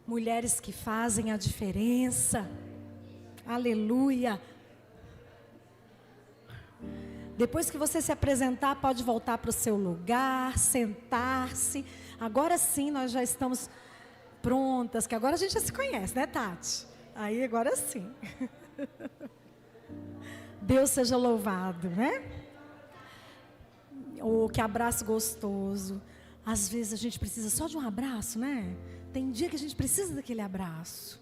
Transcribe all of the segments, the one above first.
Mulheres que fazem a diferença. Aleluia. Depois que você se apresentar, pode voltar para o seu lugar, sentar-se. Agora sim, nós já estamos prontas, que agora a gente já se conhece, né, Tati? Aí, agora sim. Deus seja louvado, né? Oh, que abraço gostoso. Às vezes a gente precisa só de um abraço, né? Tem dia que a gente precisa daquele abraço.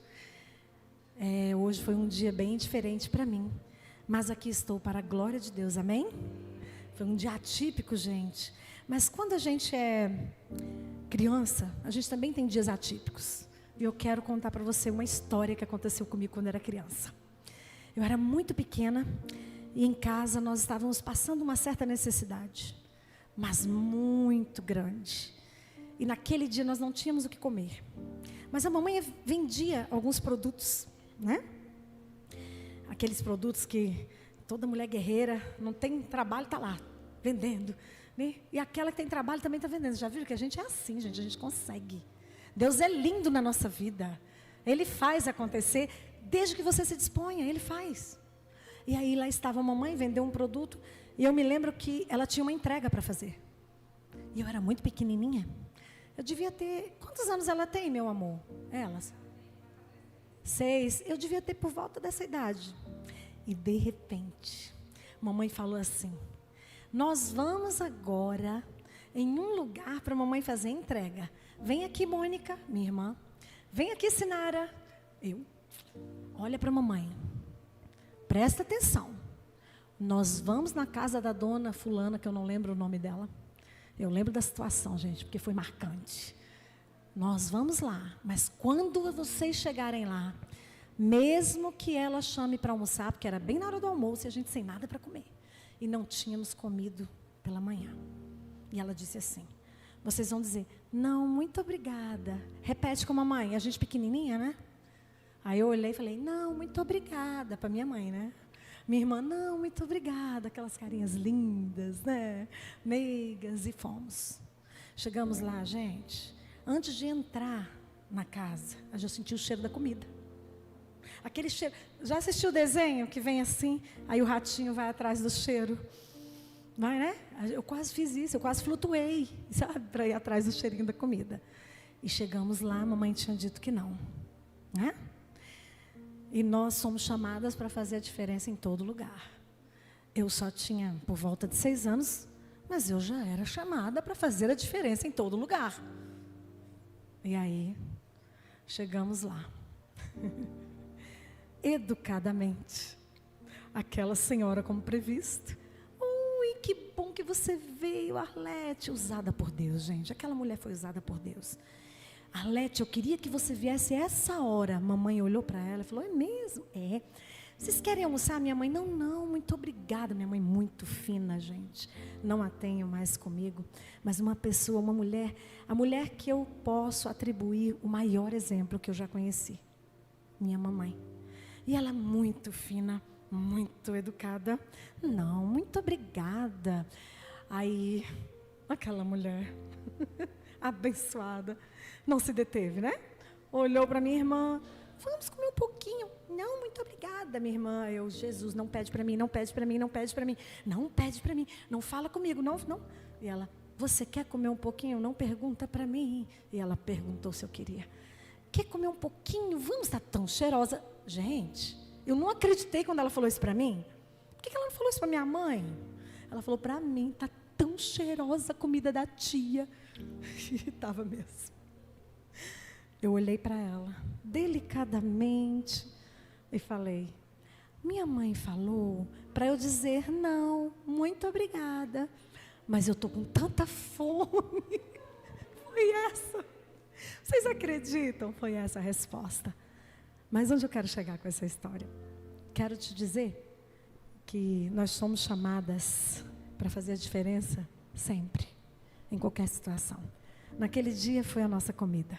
Hoje foi um dia bem diferente para mim. Mas aqui estou para a glória de Deus, amém? Foi um dia atípico, gente. Mas quando a gente é criança, a gente também tem dias atípicos. E eu quero contar para você uma história que aconteceu comigo quando eu era criança. Eu era muito pequena e em casa nós estávamos passando uma certa necessidade, mas muito grande. E naquele dia nós não tínhamos o que comer. Mas a mamãe vendia alguns produtos, né? Aqueles produtos que toda mulher guerreira, não tem trabalho, está lá, vendendo. Né? E aquela que tem trabalho também está vendendo. Já viram que a gente é assim, gente, a gente consegue. Deus é lindo na nossa vida. Ele faz acontecer, desde que você se disponha, Ele faz. E aí lá estava a mamãe, vendeu um produto, e eu me lembro que ela tinha uma entrega para fazer. E eu era muito pequenininha. Eu devia ter... Quantos anos ela tem, meu amor? Elas? 6. Eu devia ter por volta dessa idade. E de repente, mamãe falou assim: nós vamos agora em um lugar para a mamãe fazer a entrega. Vem aqui, Mônica, minha irmã. Vem aqui, Sinara. Eu. Olha para a mamãe. Presta atenção. Nós vamos na casa da dona fulana, que eu não lembro o nome dela. Eu lembro da situação, gente, porque foi marcante. Nós vamos lá, mas quando vocês chegarem lá, mesmo que ela chame para almoçar, porque era bem na hora do almoço e a gente sem nada para comer, e não tínhamos comido pela manhã. E ela disse assim: vocês vão dizer, não, muito obrigada. Repete com a mamãe, a gente pequenininha, né? Aí eu olhei e falei, não, muito obrigada, para minha mãe, né? Minha irmã, não, muito obrigada. Aquelas carinhas lindas, né? Meigas, e fomos. Chegamos lá, gente. Antes de entrar na casa, eu já senti o cheiro da comida. Aquele cheiro. Já assistiu o desenho que vem assim, aí o ratinho vai atrás do cheiro? Vai, né? Eu quase fiz isso, eu quase flutuei, sabe? Para ir atrás do cheirinho da comida. E chegamos lá, a mamãe tinha dito que não, né? E nós somos chamadas para fazer a diferença em todo lugar. Eu só tinha por volta de 6 anos, mas eu já era chamada para fazer a diferença em todo lugar. E aí, chegamos lá. Educadamente. Aquela senhora como previsto. Ui, que bom que você veio, Arlete. Usada por Deus, gente. Aquela mulher foi usada por Deus. Arlete, eu queria que você viesse essa hora. Mamãe olhou para ela e falou, é mesmo? É. Vocês querem almoçar? Minha mãe, não, não, muito obrigada. Minha mãe muito fina, gente. Não a tenho mais comigo. Mas uma pessoa, uma mulher, a mulher que eu posso atribuir o maior exemplo que eu já conheci. Minha mamãe. E ela muito fina, muito educada. Não, muito obrigada. Aí, aquela mulher abençoada, não se deteve, né? Olhou para minha irmã. Vamos comer um pouquinho. Não, muito obrigada, minha irmã. Eu, Jesus, não pede para mim, não pede para mim, não pede para mim. Não pede para mim, não fala comigo, não, não. E ela, você quer comer um pouquinho? Não pergunta para mim. E ela perguntou se eu queria. Quer comer um pouquinho? Vamos, estar tão cheirosa. Gente, eu não acreditei quando ela falou isso para mim. Por que ela não falou isso para minha mãe? Ela falou para mim, está tão cheirosa a comida da tia. E estava mesmo. Eu olhei para ela, delicadamente, e falei, minha mãe falou para eu dizer não, muito obrigada, mas eu estou com tanta fome. Foi essa. Vocês acreditam? Foi essa a resposta. Mas onde eu quero chegar com essa história? Quero te dizer que nós somos chamadas para fazer a diferença sempre, em qualquer situação. Naquele dia foi a nossa comida.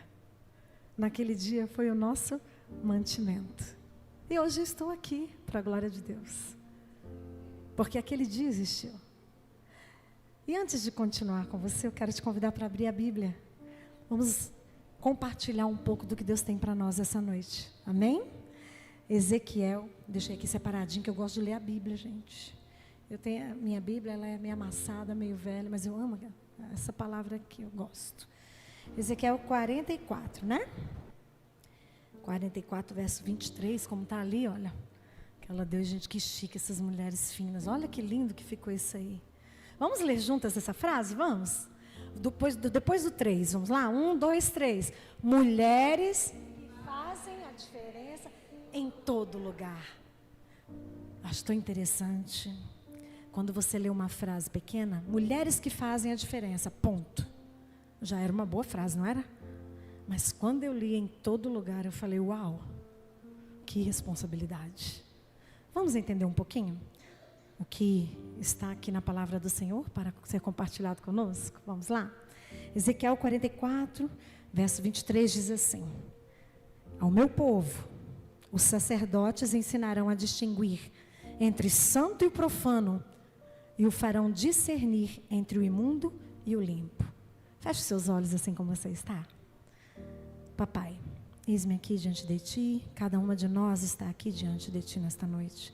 Naquele dia foi o nosso mantimento. E hoje eu estou aqui para a glória de Deus. Porque aquele dia existiu. E antes de continuar com você, eu quero te convidar para abrir a Bíblia. Vamos compartilhar um pouco do que Deus tem para nós essa noite. Amém? Ezequiel, deixei aqui separadinho, que eu gosto de ler a Bíblia, gente. Eu tenho a minha Bíblia, ela é meio amassada, meio velha, mas eu amo essa palavra aqui, eu gosto. Ezequiel 44, né? 44, verso 23, como está ali, olha. Aquela Deus, gente, que chique, essas mulheres finas. Olha que lindo que ficou isso aí. Vamos ler juntas essa frase? Vamos? Depois do 3, vamos lá? 1, 2, 3. Mulheres que fazem a diferença em todo lugar. Acho tão interessante. Quando você lê uma frase pequena, mulheres que fazem a diferença, ponto. Já era uma boa frase, não era? Mas quando eu li em todo lugar, eu falei, uau, que responsabilidade. Vamos entender um pouquinho o que está aqui na palavra do Senhor para ser compartilhado conosco? Vamos lá? Ezequiel 44, verso 23 diz assim: ao meu povo, os sacerdotes ensinarão a distinguir entre santo e o profano e o farão discernir entre o imundo e o limpo. Feche seus olhos assim como você está. Papai, eis-me aqui diante de Ti, cada uma de nós está aqui diante de Ti nesta noite.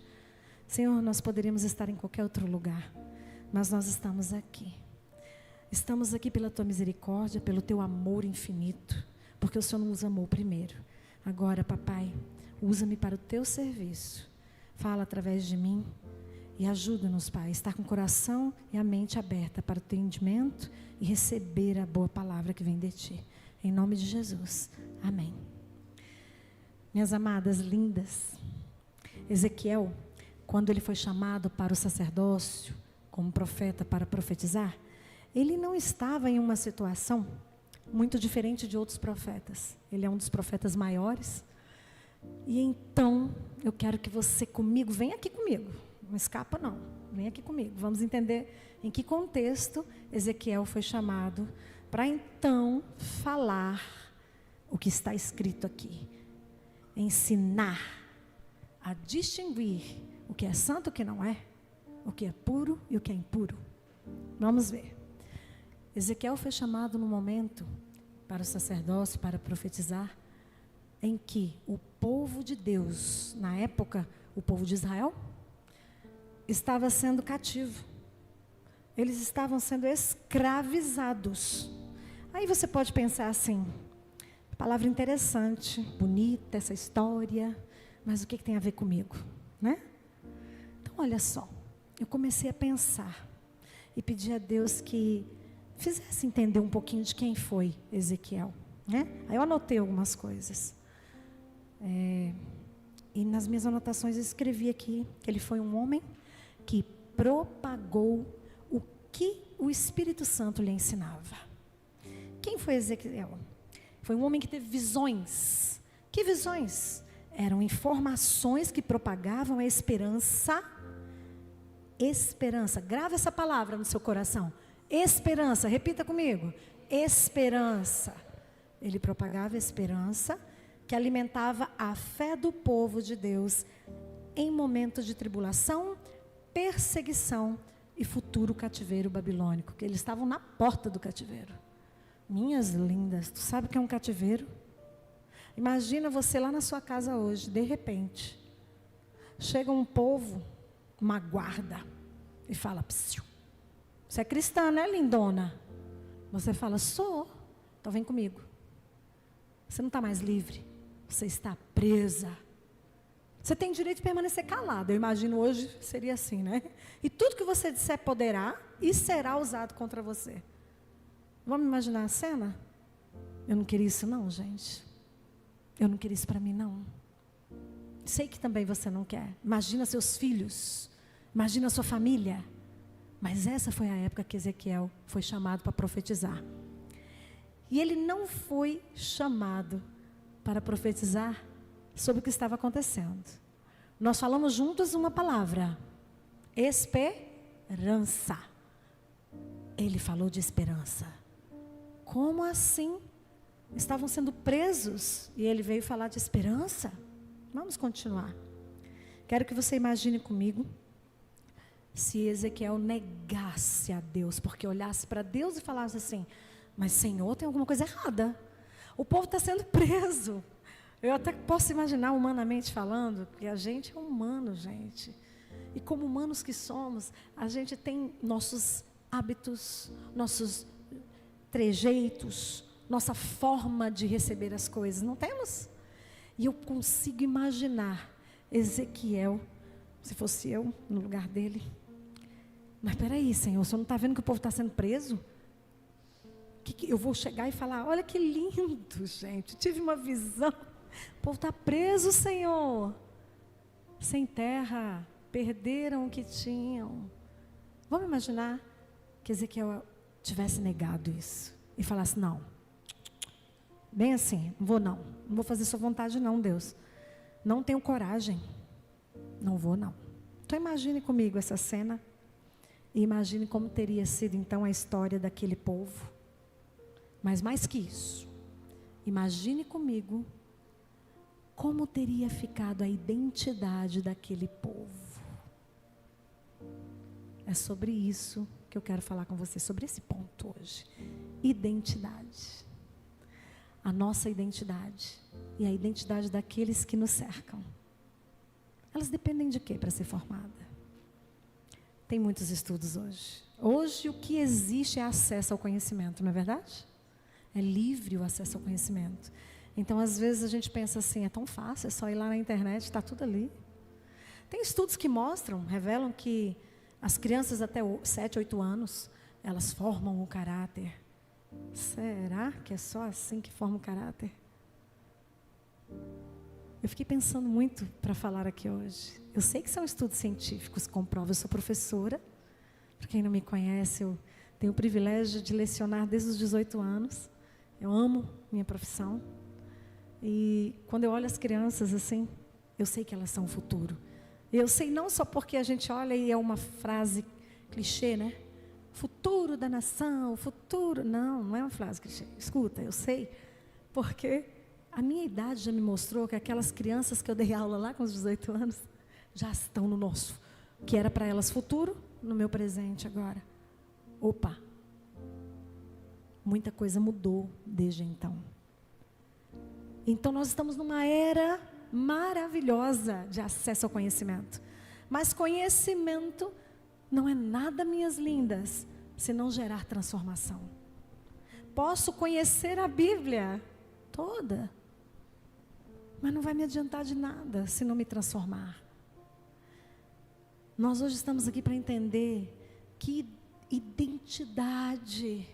Senhor, nós poderíamos estar em qualquer outro lugar, mas nós estamos aqui. Estamos aqui pela Tua misericórdia, pelo Teu amor infinito, porque o Senhor nos amou primeiro. Agora, Papai, usa-me para o Teu serviço. Fala através de mim e ajuda-nos, Pai, a estar com o coração e a mente aberta para o entendimento e receber a boa palavra que vem de Ti. Em nome de Jesus. Amém. Minhas amadas lindas, Ezequiel, quando ele foi chamado para o sacerdócio, como profeta para profetizar, ele não estava em uma situação muito diferente de outros profetas. Ele é um dos profetas maiores. E então, eu quero que você comigo, venha aqui comigo, não escapa não, vem aqui comigo. Vamos entender em que contexto Ezequiel foi chamado para então falar o que está escrito aqui. Ensinar a distinguir o que é santo e o que não é, o que é puro e o que é impuro. Vamos ver. Ezequiel foi chamado no momento para o sacerdócio, para profetizar, em que o povo de Deus, na época, o povo de Israel, estava sendo cativo. Eles estavam sendo escravizados. Aí você pode pensar assim, palavra interessante, bonita essa história, mas o que tem a ver comigo, né? Então, olha só, eu comecei a pensar e pedir a Deus que fizesse entender um pouquinho de quem foi Ezequiel, né? Aí eu anotei algumas coisas. E nas minhas anotações eu escrevi aqui que ele foi um homem que propagou o que o Espírito Santo lhe ensinava. Quem foi Ezequiel? Foi um homem que teve visões. Que visões? Eram informações que propagavam a esperança. Esperança. Grava essa palavra no seu coração. Esperança. Repita comigo. Esperança. Ele propagava esperança que alimentava a fé do povo de Deus em momentos de tribulação, perseguição e futuro cativeiro babilônico, que eles estavam na porta do cativeiro. Minhas lindas, tu sabe o que é um cativeiro? Imagina você lá na sua casa hoje, de repente, chega um povo, uma guarda, e fala, psiu, você é cristã, né, lindona? Você fala, sou, então vem comigo. Você não está mais livre, você está presa. Você tem direito de permanecer calado. Eu imagino hoje seria assim, né? E tudo que você disser poderá e será usado contra você. Vamos imaginar a cena? Eu não queria isso não, gente. Eu não queria isso para mim não. Sei que também você não quer. Imagina seus filhos. Imagina a sua família. Mas essa foi a época que Ezequiel foi chamado para profetizar. E ele não foi chamado para profetizar sobre o que estava acontecendo. Nós falamos juntos uma palavra: esperança. Ele falou de esperança. Como assim? Estavam sendo presos e ele veio falar de esperança? Vamos continuar. Quero que você imagine comigo se Ezequiel negasse a Deus, porque olhasse para Deus e falasse assim, mas Senhor, tem alguma coisa errada. O povo está sendo preso. Eu até posso imaginar humanamente falando, porque a gente é humano, gente. E como humanos que somos, a gente tem nossos hábitos, nossos trejeitos, nossa forma de receber as coisas, não temos? E eu consigo imaginar Ezequiel, se fosse eu, no lugar dele. Mas peraí, Senhor, o Senhor não está vendo que o povo está sendo preso? Eu vou chegar e falar, olha que lindo, gente, tive uma visão. O povo está preso, Senhor. Sem terra, perderam o que tinham. Vamos imaginar que Ezequiel tivesse negado isso e falasse, não, bem assim, não vou fazer sua vontade não, Deus. Não tenho coragem, não vou não. Então imagine comigo essa cena e imagine como teria sido então a história daquele povo. Mas mais que isso, imagine comigo como teria ficado a identidade daquele povo. É sobre isso que eu quero falar com você, sobre esse ponto hoje. Identidade. A nossa identidade e a identidade daqueles que nos cercam. Elas dependem de quê para ser formada? Tem muitos estudos hoje. Hoje o que existe é acesso ao conhecimento, não é verdade? É livre o acesso ao conhecimento. Então, às vezes, a gente pensa assim, é tão fácil, é só ir lá na internet, está tudo ali. Tem estudos que mostram, revelam que as crianças até 7, 8 anos, elas formam o caráter. Será que é só assim que forma o caráter? Eu fiquei pensando muito para falar aqui hoje. Eu sei que são estudos científicos, comprovam. Eu sou professora. Para quem não me conhece, eu tenho o privilégio de lecionar desde os 18 anos. Eu amo minha profissão. E quando eu olho as crianças assim, eu sei que elas são o futuro. Eu sei não só porque a gente olha e é uma frase clichê, né? Futuro da nação, futuro... Não é uma frase clichê. Escuta, eu sei, porque a minha idade já me mostrou que aquelas crianças que eu dei aula lá com os 18 anos, já estão no nosso, que era para elas futuro, no meu presente agora. Opa! Muita coisa mudou desde então. Então nós estamos numa era maravilhosa de acesso ao conhecimento. Mas conhecimento não é nada, minhas lindas, se não gerar transformação. Posso conhecer a Bíblia toda, mas não vai me adiantar de nada se não me transformar. Nós hoje estamos aqui para entender que identidade,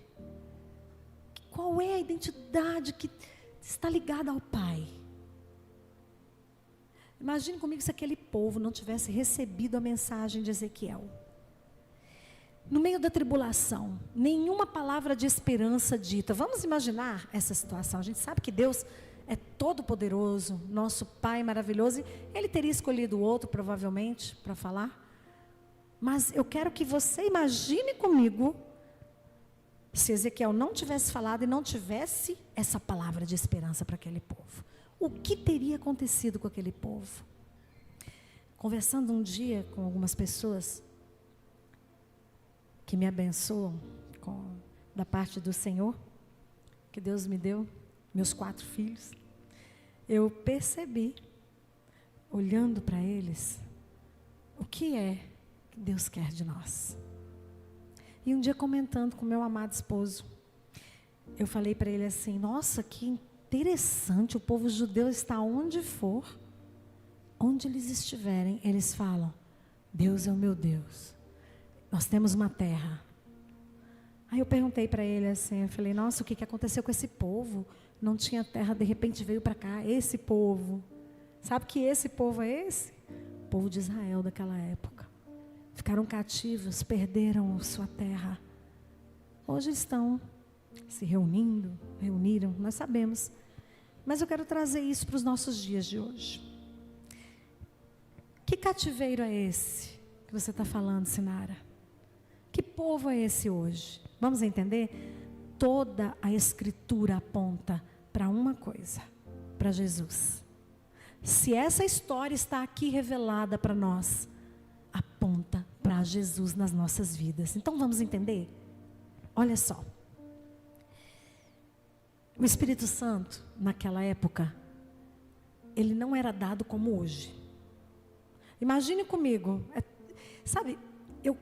qual é a identidade que está ligada ao Pai. Imagine comigo se aquele povo não tivesse recebido a mensagem de Ezequiel. No meio da tribulação, nenhuma palavra de esperança dita. Vamos imaginar essa situação. A gente sabe que Deus é todo poderoso, nosso Pai maravilhoso. E Ele teria escolhido outro, provavelmente, para falar. Mas eu quero que você imagine comigo, se Ezequiel não tivesse falado e não tivesse essa palavra de esperança para aquele povo. O que teria acontecido com aquele povo? Conversando um dia com algumas pessoas que me abençoam da parte do Senhor, que Deus me deu, meus 4 filhos, eu percebi, olhando para eles, o que é que Deus quer de nós. E um dia comentando com meu amado esposo, eu falei para ele assim, nossa, que interessante, o povo judeu está onde for, onde eles estiverem, eles falam, Deus é o meu Deus, nós temos uma terra. Aí eu perguntei para ele assim, eu falei, nossa, o que aconteceu com esse povo? Não tinha terra, de repente veio para cá, esse povo. Sabe que esse povo é esse? O povo de Israel daquela época. Ficaram cativos, perderam sua terra. Hoje estão se reuniram, nós sabemos. Mas eu quero trazer isso para os nossos dias de hoje. Que cativeiro é esse que você está falando, Sinara? Que povo é esse hoje? Vamos entender? Toda a Escritura aponta para uma coisa, para Jesus. Se essa história está aqui revelada para nós, aponta para Jesus nas nossas vidas. Então vamos entender? Olha só. O Espírito Santo, naquela época, ele não era dado como hoje. Imagine comigo, sabe, eu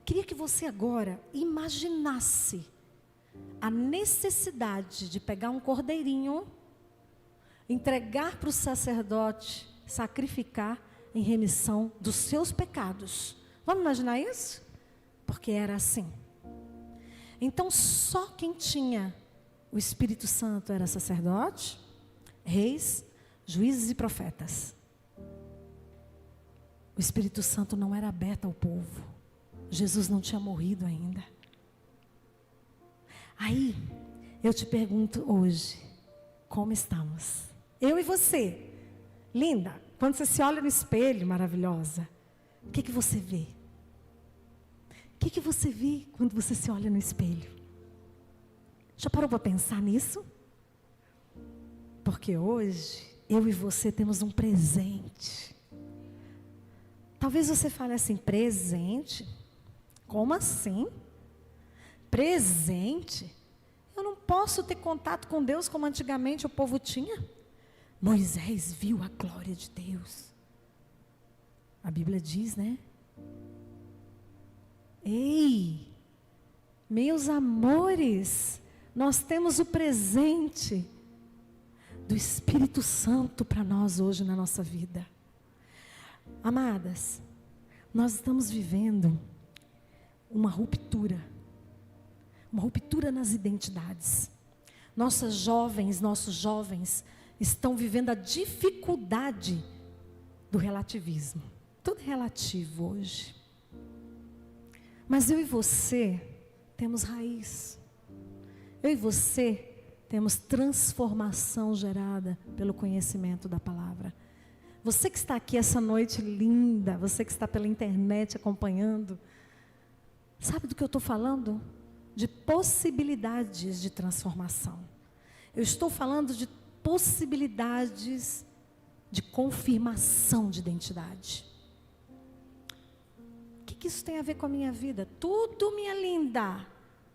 queria que você agora imaginasse a necessidade de pegar um cordeirinho, entregar para o sacerdote, sacrificar em remissão dos seus pecados. Vamos imaginar isso? Porque era assim. Então, só quem tinha o Espírito Santo era sacerdote, reis, juízes e profetas. O Espírito Santo não era aberto ao povo. Jesus não tinha morrido ainda. Aí, eu te pergunto hoje, como estamos? Eu e você, linda, quando você se olha no espelho, maravilhosa, o que você vê? O que você vê quando você se olha no espelho? Já parou para pensar nisso? Porque hoje, eu e você temos um presente. Talvez você fale assim, presente? Como assim? Presente? Eu não posso ter contato com Deus como antigamente o povo tinha. Moisés viu a glória de Deus. A Bíblia diz, né? Ei, meus amores, nós temos o presente do Espírito Santo para nós hoje na nossa vida. Amadas, nós estamos vivendo uma ruptura nas identidades. Nossos jovens estão vivendo a dificuldade do relativismo. Tudo é relativo hoje. Mas eu e você temos raiz. Eu e você temos transformação gerada pelo conhecimento da palavra. Você que está aqui essa noite linda, você que está pela internet acompanhando, sabe do que eu estou falando? De possibilidades de transformação. Eu estou falando de possibilidades de confirmação de identidade. O que isso tem a ver com a minha vida? Tudo, minha linda.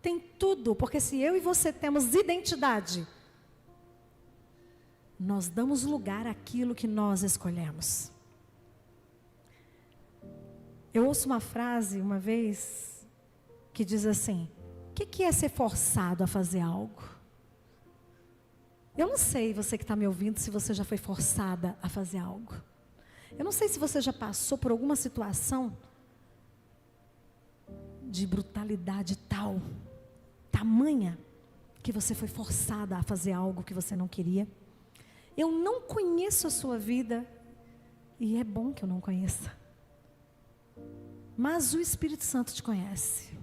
Tem tudo, porque se eu e você temos identidade, nós damos lugar àquilo que nós escolhemos. Eu ouço uma frase uma vez que diz assim: o que é ser forçado a fazer algo? Eu não sei, você que está me ouvindo, se você já foi forçada a fazer algo. Eu não sei se você já passou por alguma situação de brutalidade tamanha, que você foi forçada a fazer algo que você não queria. Eu não conheço a sua vida, e é bom que eu não conheça. Mas o Espírito Santo te conhece.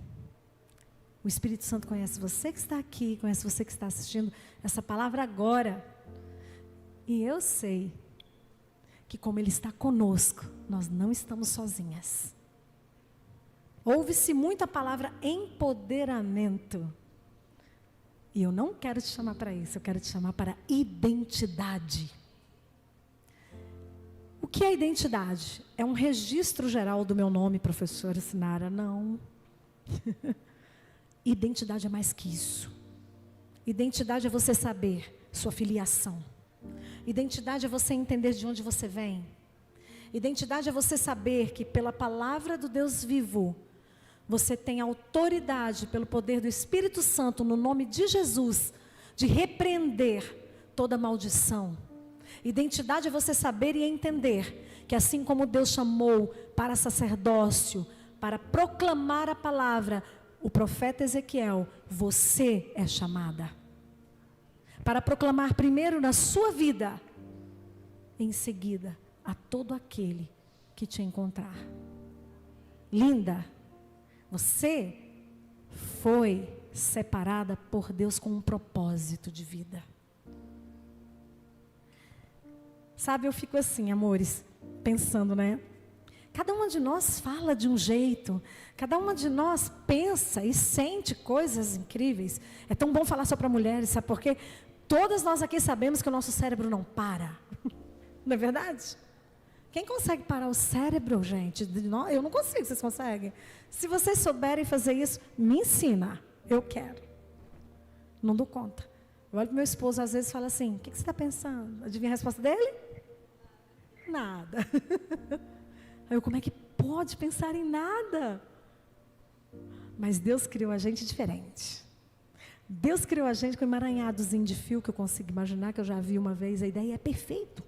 O Espírito Santo conhece você que está aqui, conhece você que está assistindo essa palavra agora. E eu sei que como Ele está conosco, nós não estamos sozinhas. Ouve-se muito a palavra empoderamento. E eu não quero te chamar para isso, eu quero te chamar para identidade. O que é identidade? É um registro geral do meu nome, professora Sinara? Não. Identidade é mais que isso. Identidade é você saber sua filiação. Identidade é você entender de onde você vem. Identidade é você saber que pela palavra do Deus vivo, você tem autoridade pelo poder do Espírito Santo, no nome de Jesus, de repreender toda maldição. Identidade é você saber e entender que assim como Deus chamou para sacerdócio, para proclamar a palavra, o profeta Ezequiel, você é chamada. Para proclamar primeiro na sua vida, em seguida a todo aquele que te encontrar. Linda, você foi separada por Deus com um propósito de vida. Sabe, eu fico assim, amores, pensando, né? Cada uma de nós fala de um jeito, cada uma de nós pensa e sente coisas incríveis. É tão bom falar só para mulheres, sabe por quê? Todas nós aqui sabemos que o nosso cérebro não para. Não é verdade? Quem consegue parar o cérebro, gente? Eu não consigo, vocês conseguem? Se vocês souberem fazer isso, me ensina. Eu quero. Não dou conta. Eu olho para o meu esposo, às vezes, e falo assim, o que você está pensando? Adivinha a resposta dele? Nada. Aí eu, como é que pode pensar em nada? Mas Deus criou a gente diferente. Deus criou a gente com um emaranhadozinho de fio que eu consigo imaginar, que eu já vi uma vez, a ideia é perfeito.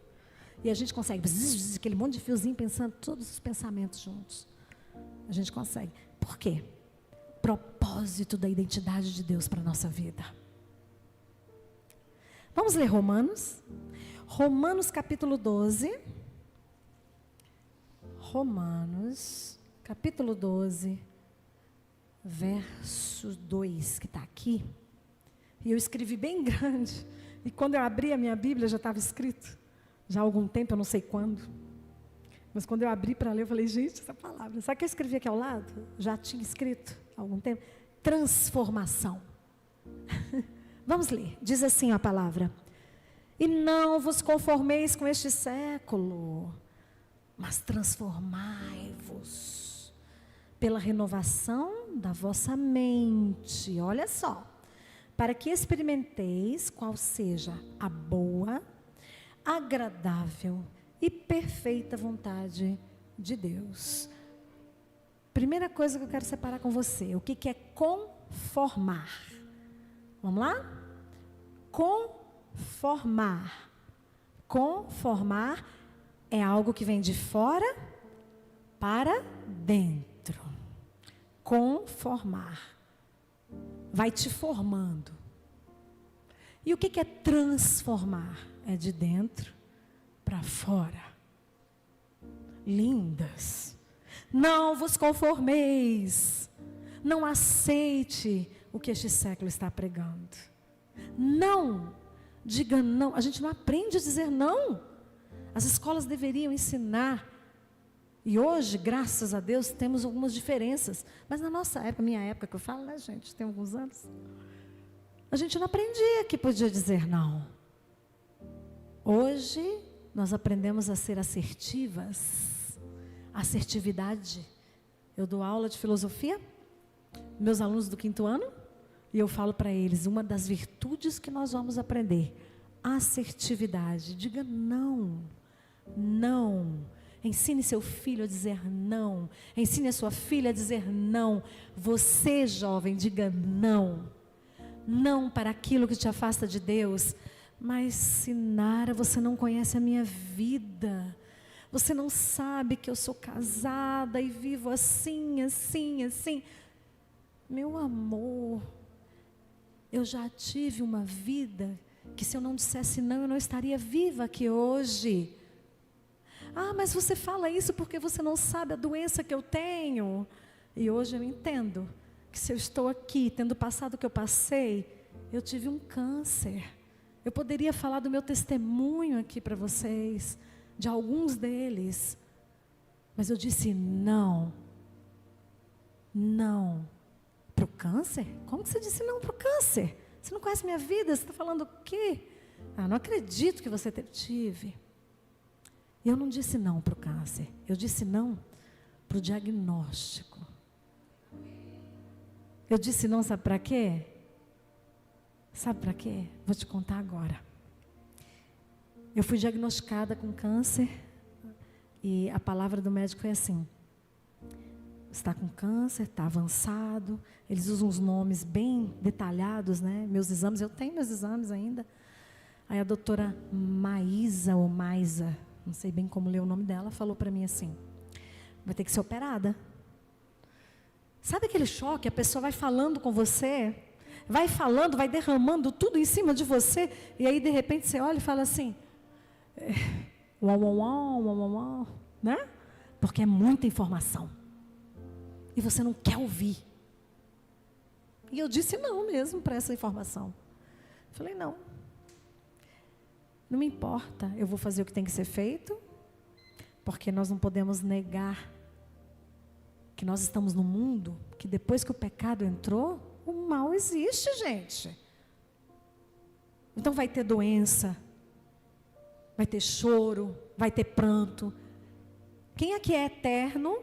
E a gente consegue, aquele monte de fiozinho pensando todos os pensamentos juntos. A gente consegue. Por quê? Propósito da identidade de Deus para a nossa vida. Vamos ler Romanos? Romanos capítulo 12. Romanos capítulo 12, verso 2, que está aqui. E eu escrevi bem grande. E quando eu abri a minha Bíblia já estava escrito. Já há algum tempo, eu não sei quando. Mas quando eu abri para ler, eu falei, gente, essa palavra. Sabe o que eu escrevi aqui ao lado? Já tinha escrito há algum tempo. Transformação. Vamos ler. Diz assim a palavra. E não vos conformeis com este século, mas transformai-vos pela renovação da vossa mente. Olha só. Para que experimenteis qual seja a boa, agradável e perfeita vontade de Deus. Primeira coisa que eu quero separar com você, o que é conformar? Vamos lá? Conformar. Conformar é algo que vem de fora para dentro. Conformar. Vai te formando. E o que é transformar? É de dentro para fora. Lindas. Não vos conformeis. Não aceite o que este século está pregando. Não. Diga não. A gente não aprende a dizer não. As escolas deveriam ensinar. E hoje, graças a Deus, temos algumas diferenças. Mas na nossa época, minha época que eu falo, né, gente? Tem alguns anos. A gente não aprendia que podia dizer não. Hoje, nós aprendemos a ser assertivas. Assertividade. Eu dou aula de filosofia, meus alunos do 5º ano, e eu falo para eles, uma das virtudes que nós vamos aprender, assertividade. Diga não, não. Ensine seu filho a dizer não. Ensine a sua filha a dizer não. Você, jovem, diga não. Não para aquilo que te afasta de Deus. Mas, Sinara, você não conhece a minha vida. Você não sabe que eu sou casada e vivo assim, assim, assim. Meu amor, eu já tive uma vida que se eu não dissesse não, eu não estaria viva aqui hoje. Ah, mas você fala isso porque você não sabe a doença que eu tenho. E hoje eu entendo que se eu estou aqui, tendo passado o que eu passei, eu tive um câncer. Eu poderia falar do meu testemunho aqui para vocês, de alguns deles. Mas eu disse não. Não. Para o câncer? Como que você disse não para o câncer? Você não conhece minha vida, você está falando o quê? Ah, não acredito que você tive. Eu não disse não para o câncer, eu disse não para o diagnóstico. Eu disse não, sabe para quê? Sabe para quê? Vou te contar agora. Eu fui diagnosticada com câncer e a palavra do médico foi assim: está com câncer, está avançado. Eles usam os nomes bem detalhados, né? Meus exames, eu tenho meus exames ainda. Aí a doutora Maísa ou Maisa, não sei bem como ler o nome dela, falou para mim assim: vai ter que ser operada. Sabe aquele choque? A pessoa vai falando com você, vai falando, vai derramando tudo em cima de você, e aí de repente você olha e fala assim, uau, uau, uau, uau, uau, uau, né? Porque é muita informação. E você não quer ouvir. E eu disse não mesmo para essa informação. Falei, não me importa, eu vou fazer o que tem que ser feito, porque nós não podemos negar que nós estamos num mundo que depois que o pecado entrou, o mal existe, gente. Então vai ter doença, vai ter choro, vai ter pranto. Quem aqui é eterno,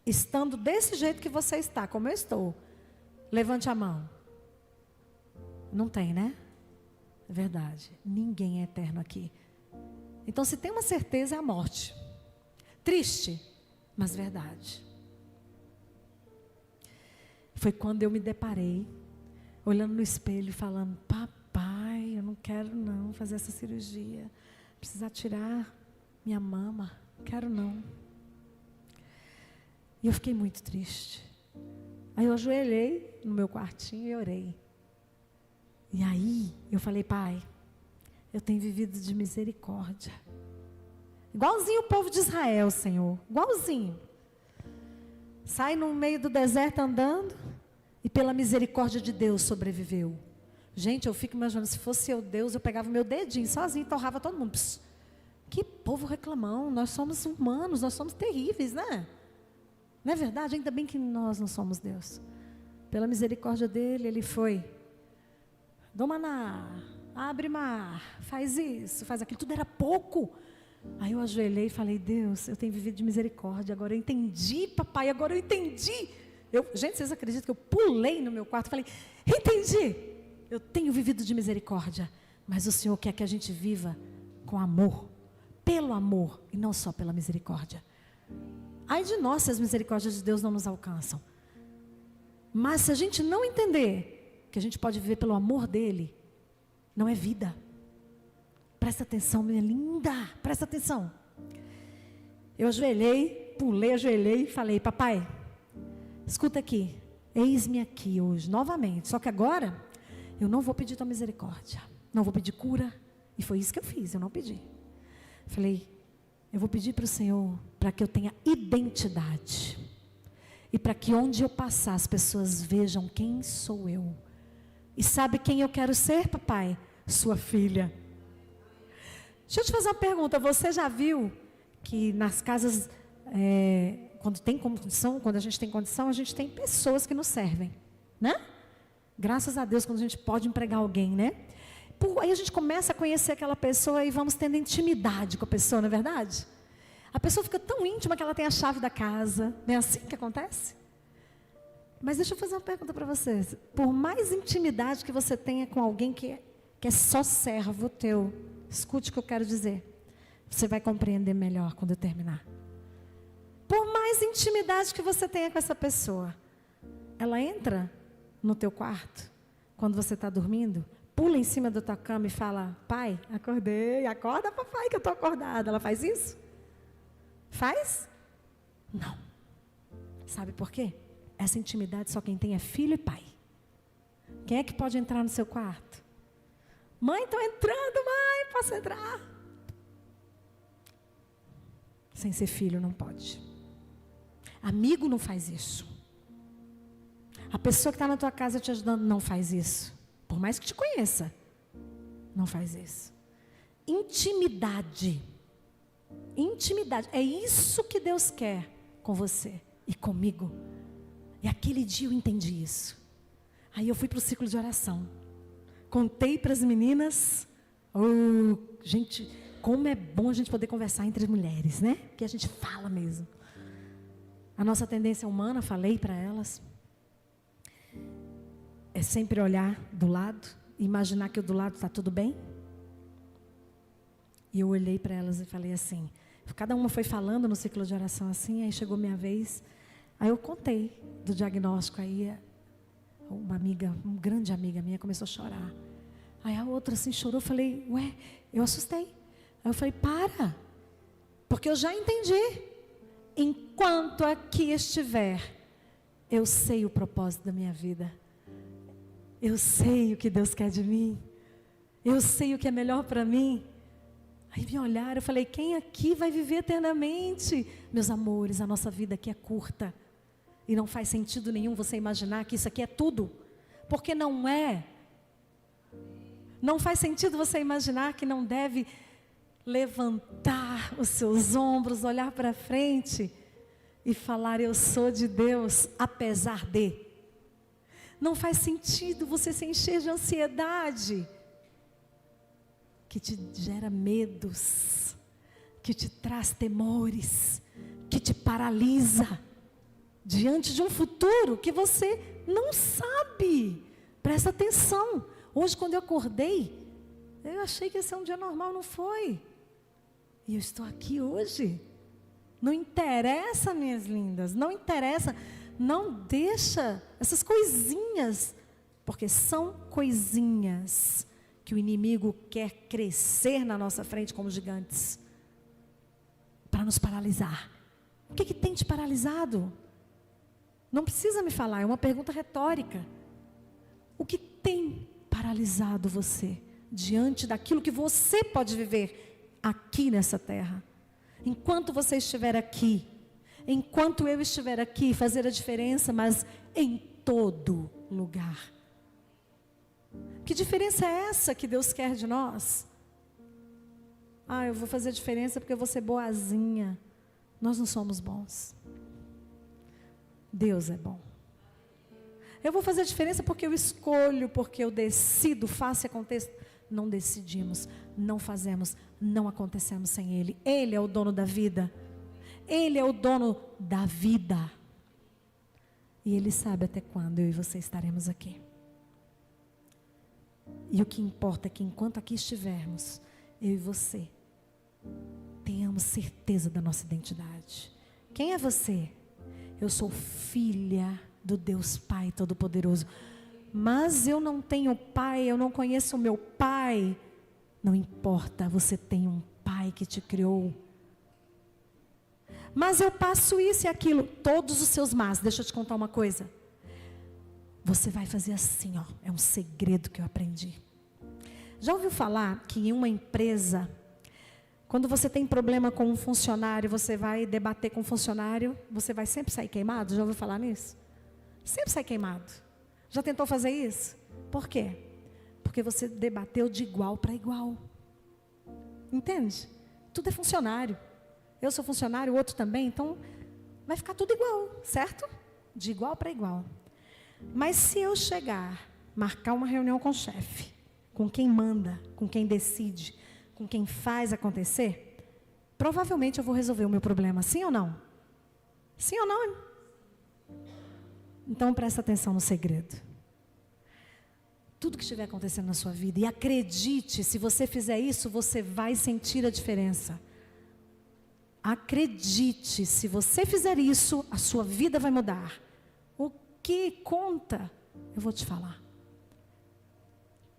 estando desse jeito que você está, como eu estou? Levante a mão. Não tem, né? É verdade. Ninguém é eterno aqui. Então, se tem uma certeza, é a morte. Triste, mas verdade. Foi quando eu me deparei, olhando no espelho e falando: papai, eu não quero não fazer essa cirurgia. Precisar tirar minha mama. Quero não. E eu fiquei muito triste. Aí eu ajoelhei no meu quartinho e orei. E aí eu falei: pai, eu tenho vivido de misericórdia. Igualzinho o povo de Israel, Senhor. Igualzinho. Sai no meio do deserto andando e pela misericórdia de Deus sobreviveu. Gente, eu fico imaginando, se fosse eu Deus, eu pegava o meu dedinho sozinho e torrava todo mundo. Pss, que povo reclamão, nós somos humanos, nós somos terríveis, né? Não é verdade? Ainda bem que nós não somos Deus. Pela misericórdia dele, ele foi. Domaná, abre mar, faz isso, faz aquilo, tudo era pouco. Aí eu ajoelhei e falei: Deus, eu tenho vivido de misericórdia, agora eu entendi, papai, agora eu entendi. Gente, vocês acreditam que eu pulei no meu quarto e falei: entendi, eu tenho vivido de misericórdia, mas o Senhor quer que a gente viva com amor, pelo amor e não só pela misericórdia. Ai de nós se as misericórdias de Deus não nos alcançam. Mas se a gente não entender que a gente pode viver pelo amor dele, não é vida. Presta atenção, minha linda, presta atenção. Eu ajoelhei, pulei, ajoelhei e falei: papai, escuta aqui, eis-me aqui hoje, novamente. Só que agora, eu não vou pedir tua misericórdia, não vou pedir cura. E foi isso que eu fiz, eu não pedi. Falei: eu vou pedir para o Senhor para que eu tenha identidade. E para que onde eu passar, as pessoas vejam quem sou eu. E sabe quem eu quero ser, papai? Sua filha. Deixa eu te fazer uma pergunta. Você já viu que nas casas, quando tem condição, quando a gente tem pessoas que nos servem, né? Graças a Deus, quando a gente pode empregar alguém, né? Aí a gente começa a conhecer aquela pessoa e vamos tendo intimidade com a pessoa, não é verdade? A pessoa fica tão íntima que ela tem a chave da casa. Não é assim que acontece? Mas deixa eu fazer uma pergunta para vocês. Por mais intimidade que você tenha com alguém que é só servo teu, escute o que eu quero dizer. Você vai compreender melhor quando eu terminar. Por mais intimidade que você tenha com essa pessoa, ela entra no teu quarto, quando você está dormindo, pula em cima da tua cama e fala: pai, acordei, acorda papai que eu estou acordada. Ela faz isso? Faz? Não. Sabe por quê? Essa intimidade só quem tem é filho e pai. Quem é que pode entrar no seu quarto? Mãe, estou entrando, mãe, posso entrar? Sem ser filho não pode. Amigo não faz isso. A pessoa que está na tua casa te ajudando não faz isso. Por mais que te conheça, não faz isso. Intimidade. Intimidade. É isso que Deus quer com você e comigo. E aquele dia eu entendi isso. Aí eu fui para o ciclo de oração. Contei para as meninas. Oh, gente, como é bom a gente poder conversar entre mulheres, né? Que a gente fala mesmo. A nossa tendência humana, falei para elas, é sempre olhar do lado, imaginar que o do lado está tudo bem. E eu olhei para elas e falei assim, cada uma foi falando no ciclo de oração assim, aí chegou minha vez, aí eu contei do diagnóstico, aí uma grande amiga minha começou a chorar. Aí a outra assim chorou, eu falei, ué, eu assustei. Aí eu falei, para, porque eu já entendi. Enquanto aqui estiver, eu sei o propósito da minha vida. Eu sei o que Deus quer de mim. Eu sei o que é melhor para mim. Aí me olharam, eu falei, quem aqui vai viver eternamente? Meus amores, a nossa vida aqui é curta. E não faz sentido nenhum você imaginar que isso aqui é tudo. Porque não é. Não faz sentido você imaginar que não deve levantar os seus ombros, olhar para frente e falar, eu sou de Deus, apesar de. Não faz sentido você se encher de ansiedade, que te gera medos, que te traz temores, que te paralisa, diante de um futuro que você não sabe. Presta atenção. Hoje, quando eu acordei, Eu achei que ia ser um dia normal, não foi. E eu estou aqui hoje. Não interessa, minhas lindas, não interessa. Não deixa essas coisinhas, porque são coisinhas que o inimigo quer crescer na nossa frente como gigantes, para nos paralisar. O que tem te paralisado? Não precisa me falar, é uma pergunta retórica. O que tem paralisado você diante daquilo que você pode viver aqui nessa terra? Enquanto você estiver aqui, enquanto eu estiver aqui, fazer a diferença, mas em todo lugar. Que diferença é essa que Deus quer de nós? Eu vou fazer a diferença porque eu vou ser boazinha. Nós não somos bons. Deus é bom. Eu vou fazer a diferença porque eu escolho, porque eu decido, faço e aconteça. Não decidimos, não fazemos, não acontecemos sem Ele. Ele é o dono da vida. Ele é o dono da vida. E Ele sabe até quando eu e você estaremos aqui. E o que importa é que enquanto aqui estivermos, eu e você, tenhamos certeza da nossa identidade. Quem é você? Eu sou filha do Deus Pai Todo-Poderoso. Mas eu não tenho pai, eu não conheço o meu pai. Não importa, você tem um pai que te criou. Mas eu passo isso e aquilo, todos os seus mas, deixa eu te contar uma coisa. Você vai fazer assim, ó, é um segredo que eu aprendi. Já ouviu falar que em uma empresa, quando você tem problema com um funcionário, você vai debater com o funcionário, você vai sempre sair queimado? Já ouviu falar nisso? Sempre sai queimado. Já tentou fazer isso? Por quê? Porque você debateu de igual para igual. Entende? Tudo é funcionário. Eu sou funcionário, o outro também, então vai ficar tudo igual, certo? De igual para igual. Mas se eu chegar, marcar uma reunião com o chefe, com quem manda, com quem decide, com quem faz acontecer, provavelmente eu vou resolver o meu problema, sim ou não? Sim ou não? Então presta atenção no segredo. Tudo que estiver acontecendo na sua vida, e acredite, se você fizer isso, você vai sentir a diferença. Acredite, se você fizer isso, a sua vida vai mudar. O que conta, eu vou te falar.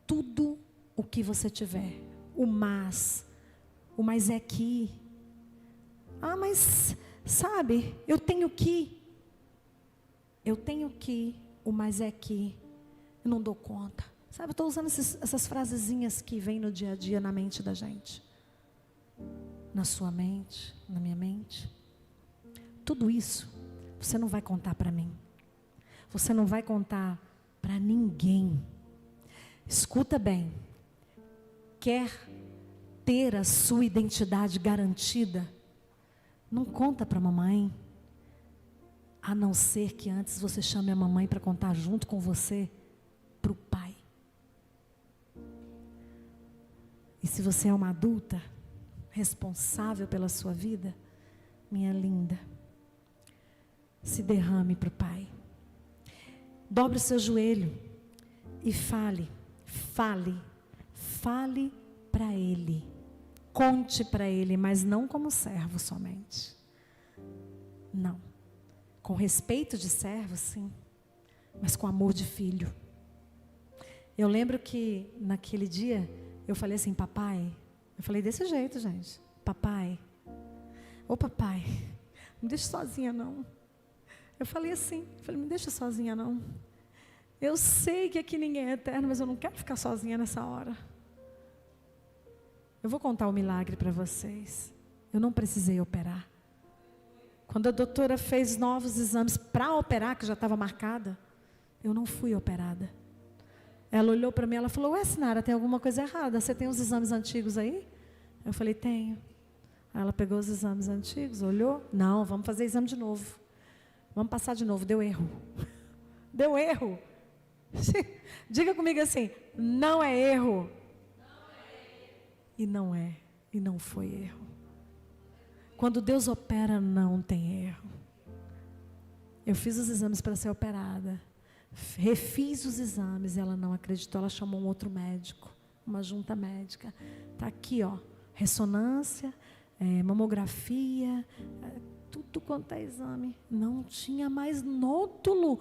Tudo o que você tiver, o mais é que. Mas, sabe, eu tenho que, o mais é que, eu não dou conta. Sabe, eu estou usando essas frasezinhas que vêm no dia a dia na mente da gente. Na sua mente, na minha mente. Tudo isso, você não vai contar para mim. Você não vai contar para ninguém. Escuta bem. Quer ter a sua identidade garantida? Não conta para a mamãe. A não ser que antes você chame a mamãe para contar junto com você para o pai. E se você é uma adulta, responsável pela sua vida, minha linda, se derrame para o pai. Dobre o seu joelho e fale para ele. Conte para ele, mas não como servo somente. Não. Com respeito de servo, sim, mas com amor de filho. Eu lembro que naquele dia eu falei assim, papai, eu falei desse jeito, gente. Papai, papai, não me deixe sozinha não. Eu falei assim, me deixa sozinha não. Eu sei que aqui ninguém é eterno, mas eu não quero ficar sozinha nessa hora. Eu vou contar um milagre para vocês. Eu não precisei operar. Quando a doutora fez novos exames para operar, que já estava marcada, eu não fui operada. Ela olhou para mim, ela falou, ué, Sinara, tem alguma coisa errada? Você tem os exames antigos aí? Eu falei, tenho. Aí ela pegou os exames antigos, olhou. Não, vamos fazer exame de novo. Vamos passar de novo, deu erro. Deu erro. Diga comigo assim, não é erro. E não é, e não foi erro. Quando Deus opera, não tem erro. Eu fiz os exames para ser operada. Refiz os exames, ela não acreditou, ela chamou um outro médico. uma junta médica. Está aqui, ó, ressonância, mamografia, tudo quanto é exame. Não tinha mais nódulo.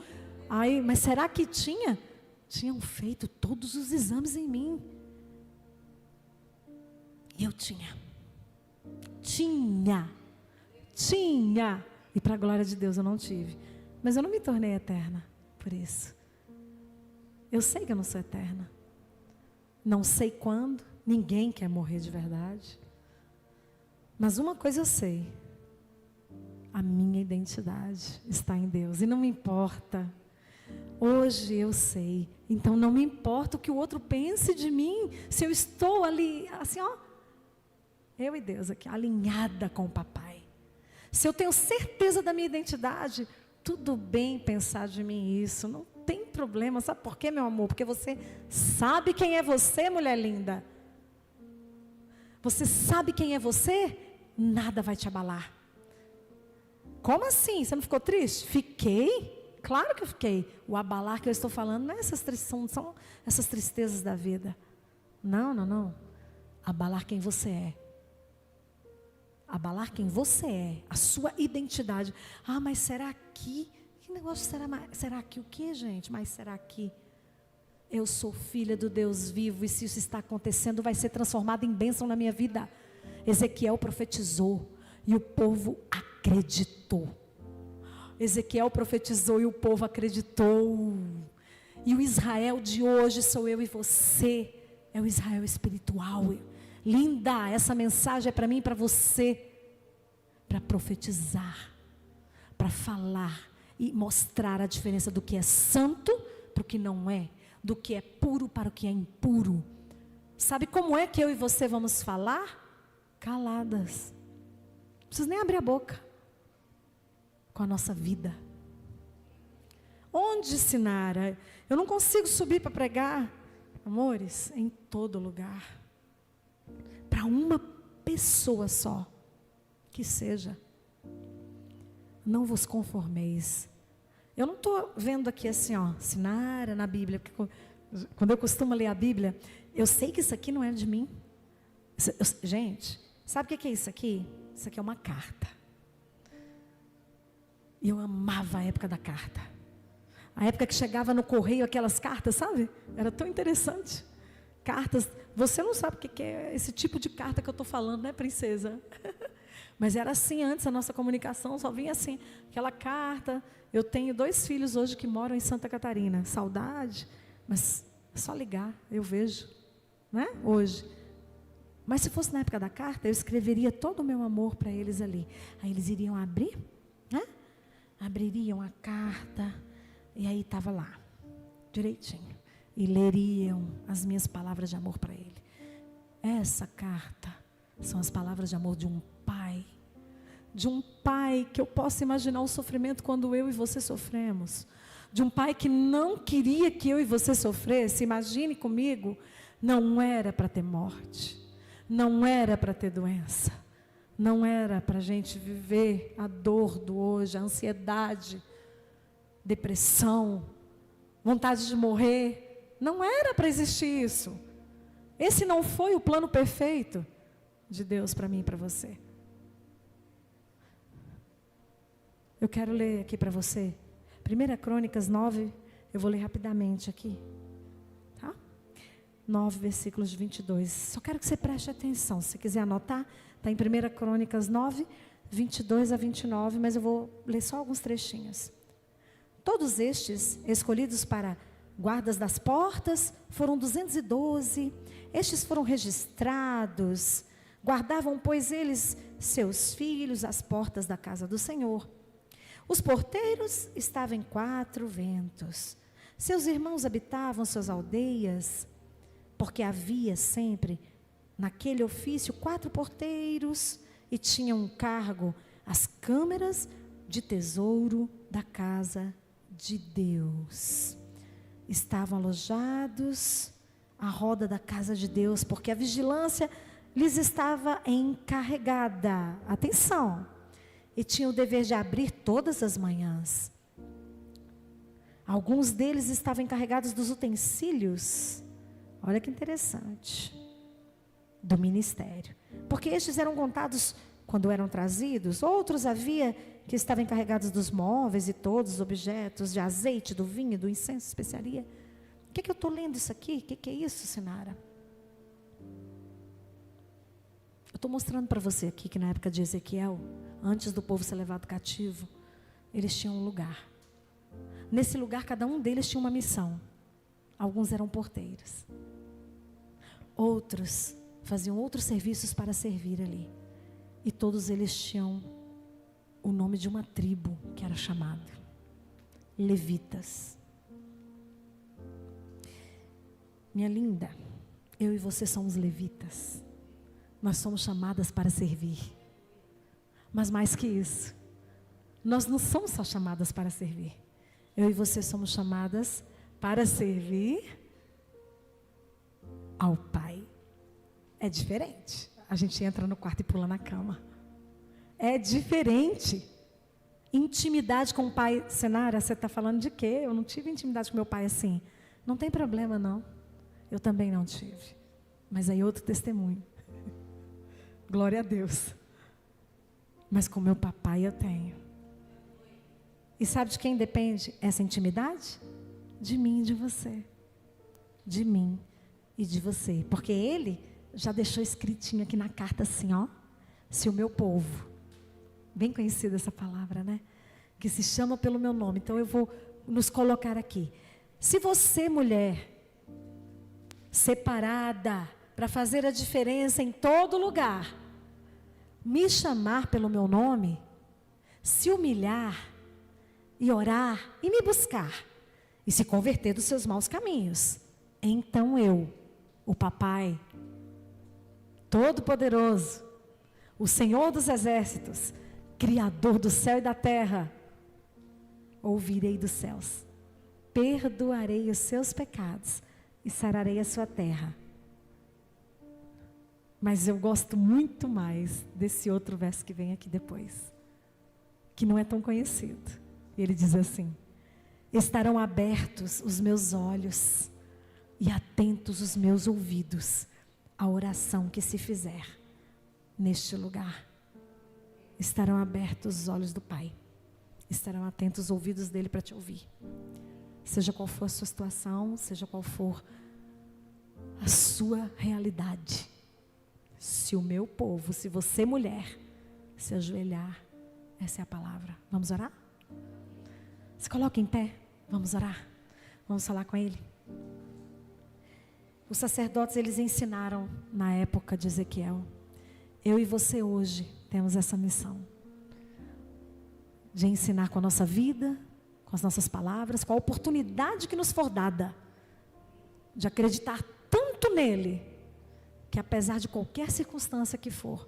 Aí, mas será que tinha? Tinham feito todos os exames em mim. E eu tinha. E para a glória de Deus eu não tive. Mas eu não me tornei eterna por isso. Eu sei que eu não sou eterna. Não sei quando. Ninguém quer morrer de verdade. Mas uma coisa eu sei. A minha identidade está em Deus. E não me importa. Hoje eu sei. Então não me importa o que o outro pense de mim. Se eu estou ali, assim, ó. Eu e Deus aqui, alinhada com o papai. Se eu tenho certeza da minha identidade, tudo bem pensar de mim isso. Não tem problema. Sabe por quê, meu amor? Porque você sabe quem é você, mulher linda. Você sabe quem é você? Nada vai te abalar. Como assim? Você não ficou triste? Fiquei. Claro que eu fiquei. O abalar que eu estou falando não é são essas tristezas da vida. Não. Abalar quem você é. Abalar quem você é. A sua identidade. Ah, mas será que... Que negócio será que o quê, gente? Mas será que... Eu sou filha do Deus vivo, e se isso está acontecendo, vai ser transformado em bênção na minha vida. Ezequiel profetizou, e o povo acreditou. Ezequiel profetizou, e o povo acreditou. E o Israel de hoje sou eu e você. É o Israel espiritual. Linda, essa mensagem é para mim e para você. Para profetizar, para falar e mostrar a diferença do que é santo para o que não é. Do que é puro para o que é impuro. Sabe como é que eu e você vamos falar? Caladas. Não precisa nem abrir a boca. Com a nossa vida. Onde, Sinara? Eu não consigo subir para pregar. Amores, em todo lugar. Para uma pessoa só. Que seja. Não vos conformeis. Eu não estou vendo aqui assim, ó, Sinara na Bíblia, porque quando eu costumo ler a Bíblia, eu sei que isso aqui não é de mim. Gente, sabe o que é isso aqui? Isso aqui é uma carta. E eu amava a época da carta. A época que chegava no correio aquelas cartas, sabe? Era tão interessante. Cartas, você não sabe o que é esse tipo de carta que eu estou falando, né, princesa? Mas era assim antes, a nossa comunicação só vinha assim, aquela carta. Eu tenho 2 filhos hoje que moram em Santa Catarina. Saudade, mas é só ligar, eu vejo, né? Hoje. Mas se fosse na época da carta, eu escreveria todo o meu amor para eles ali. Aí eles iriam abrir, né? Abririam a carta, e aí estava lá, direitinho. E leriam as minhas palavras de amor para ele. Essa carta são as palavras de amor de um pai. De um pai que eu posso imaginar o sofrimento quando eu e você sofremos. De um pai que não queria que eu e você sofresse. Imagine comigo, não era para ter morte. Não era para ter doença. Não era para a gente viver a dor do hoje, a ansiedade, depressão, vontade de morrer. Não era para existir isso. Esse não foi o plano perfeito de Deus para mim e para você. Eu quero ler aqui para você. 1 Crônicas 9, eu vou ler rapidamente aqui. Tá? 9, versículos de 22. Só quero que você preste atenção. Se quiser anotar, está em 1 Crônicas 9, 22 a 29, mas eu vou ler só alguns trechinhos. Todos estes, escolhidos para guardas das portas, foram 212. Estes foram registrados. Guardavam, pois, eles, seus filhos, as portas da casa do Senhor. Os porteiros estavam em 4 ventos. Seus irmãos habitavam suas aldeias, porque havia sempre, naquele ofício, 4 porteiros, e tinham um cargo as câmeras de tesouro da casa de Deus. Estavam alojados à roda da casa de Deus, porque a vigilância lhes estava encarregada. Atenção! E tinham o dever de abrir todas as manhãs. Alguns deles estavam encarregados dos utensílios Olha que interessante. Do ministério. Porque estes eram contados quando eram trazidos, outros havia que estavam encarregados dos móveis e todos os objetos, de azeite, do vinho, do incenso, especiaria. O que eu estou lendo isso aqui? O que é isso, Sinara? Eu estou mostrando para você aqui que na época de Ezequiel, antes do povo ser levado cativo, eles tinham um lugar. Nesse lugar, cada um deles tinha uma missão. Alguns eram porteiros. Outros faziam outros serviços para servir ali. E todos eles tinham o nome de uma tribo que era chamada Levitas. Minha linda, eu e você somos levitas. Nós somos chamadas para servir. Mas mais que isso, nós não somos só chamadas para servir. Eu e você somos chamadas para servir ao Pai. É diferente. A gente entra no quarto e pula na cama. É diferente. Intimidade com o pai. Senara, você está falando de quê? Eu não tive intimidade com meu pai assim. Não tem problema, não. Eu também não tive. Mas aí outro testemunho. Glória a Deus. Mas com meu papai eu tenho. E sabe de quem depende essa intimidade? De mim e de você. De mim e de você. Porque ele já deixou escritinho aqui na carta assim, ó. Se o meu povo, bem conhecida essa palavra, né? Que se chama pelo meu nome. Então eu vou nos colocar aqui. Se você, mulher, separada, para fazer a diferença em todo lugar, me chamar pelo meu nome, se humilhar e orar e me buscar, e se converter dos seus maus caminhos, então eu, o papai Todo-Poderoso, o Senhor dos Exércitos, Criador do céu e da terra, ouvirei dos céus, perdoarei os seus pecados e sararei a sua terra. Mas eu gosto muito mais desse outro verso que vem aqui depois, que não é tão conhecido. Ele diz assim: estarão abertos os meus olhos e atentos os meus ouvidos à oração que se fizer neste lugar. Estarão abertos os olhos do Pai. Estarão atentos os ouvidos dele para te ouvir. Seja qual for a sua situação, seja qual for a sua realidade. Se o meu povo, se você mulher, se ajoelhar, essa é a palavra. Vamos orar? Se coloca em pé, vamos orar. Vamos falar com ele. Os sacerdotes, eles ensinaram na época de Ezequiel. Eu e você hoje temos essa missão de ensinar com a nossa vida, com as nossas palavras, com a oportunidade que nos for dada, de acreditar tanto nele, que apesar de qualquer circunstância que for,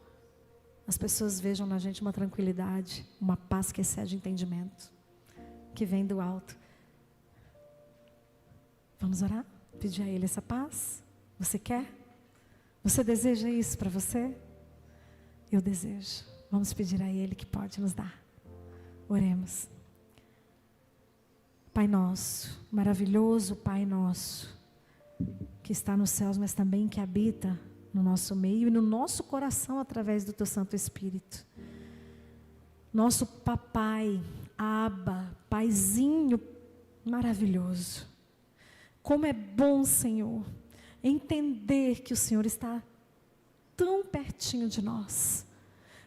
as pessoas vejam na gente uma tranquilidade, uma paz que excede entendimento, que vem do alto. Vamos orar? Pedir a ele essa paz? Você quer? Você deseja isso para você? Eu desejo. Vamos pedir a ele que pode nos dar. Oremos. Pai nosso, maravilhoso Pai nosso, que está nos céus, mas também que habita no nosso meio e no nosso coração através do teu Santo Espírito. Nosso papai, Abba, paizinho maravilhoso. Como é bom, Senhor, entender que o Senhor está tão pertinho de nós.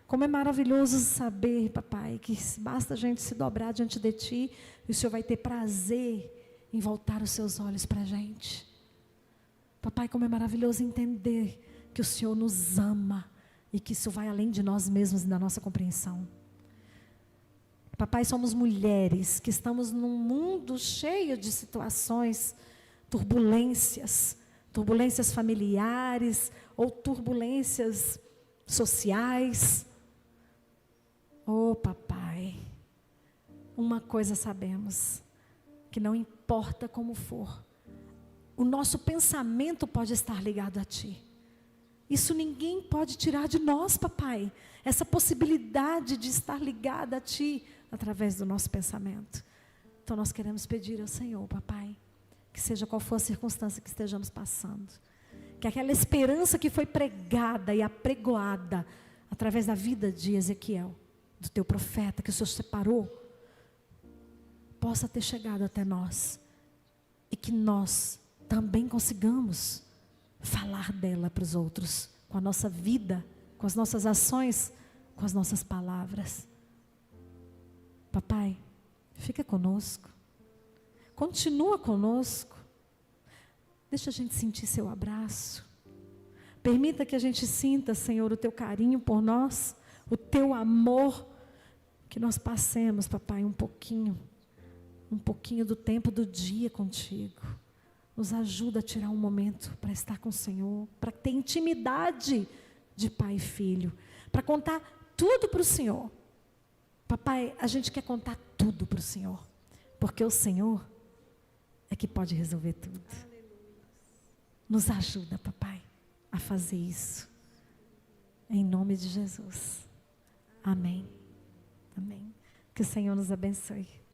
Como é maravilhoso saber, papai, que basta a gente se dobrar diante de ti e o Senhor vai ter prazer em voltar os seus olhos para a gente. Papai, como é maravilhoso entender que o Senhor nos ama e que isso vai além de nós mesmos e da nossa compreensão. Papai, somos mulheres que estamos num mundo cheio de situações, turbulências familiares ou turbulências sociais. Oh, papai, uma coisa sabemos, que não importa como for, o nosso pensamento pode estar ligado a ti. Isso ninguém pode tirar de nós, papai. Essa possibilidade de estar ligada a ti através do nosso pensamento. Então nós queremos pedir ao Senhor, papai, que seja qual for a circunstância que estejamos passando. Que aquela esperança que foi pregada e apregoada através da vida de Ezequiel, do teu profeta, que o Senhor separou, possa ter chegado até nós. E que nós também consigamos falar dela para os outros, com a nossa vida, com as nossas ações, com as nossas palavras. Papai, fica conosco. Continua conosco. Deixa a gente sentir seu abraço. Permita que a gente sinta, Senhor, o teu carinho por nós, o teu amor, que nós passemos, papai, um pouquinho do tempo do dia contigo. Nos ajuda a tirar um momento para estar com o Senhor, para ter intimidade de pai e filho, para contar tudo para o Senhor. Papai, a gente quer contar tudo para o Senhor, porque o Senhor é que pode resolver tudo. Nos ajuda, papai, a fazer isso. Em nome de Jesus. Amém. Amém. Que o Senhor nos abençoe.